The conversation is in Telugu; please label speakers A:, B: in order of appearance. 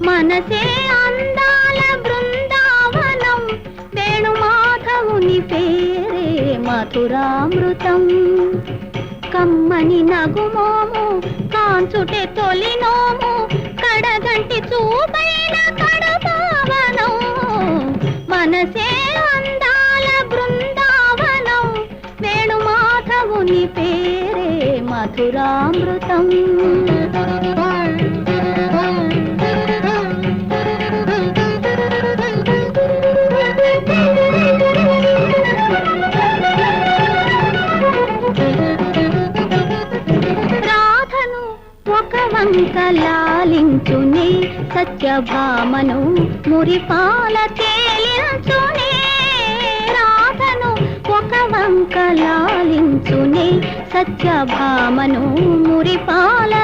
A: మనసే అందాల బృందావనం, వేణుమాధవుని పేరే మధురామృతం. కమ్మని నగుమోము కాంచుటే తొలినోము, కడగంటి చూపైన కడపావనం. మనసే అందాల బృందావనం, వేణుమాధవుని పేరే మధురామృతం. లాలించునే సత్యభామను మురిపాల తేలించునే, రాధను ఒక వంక లాలించునే సత్యభామను మురిపాల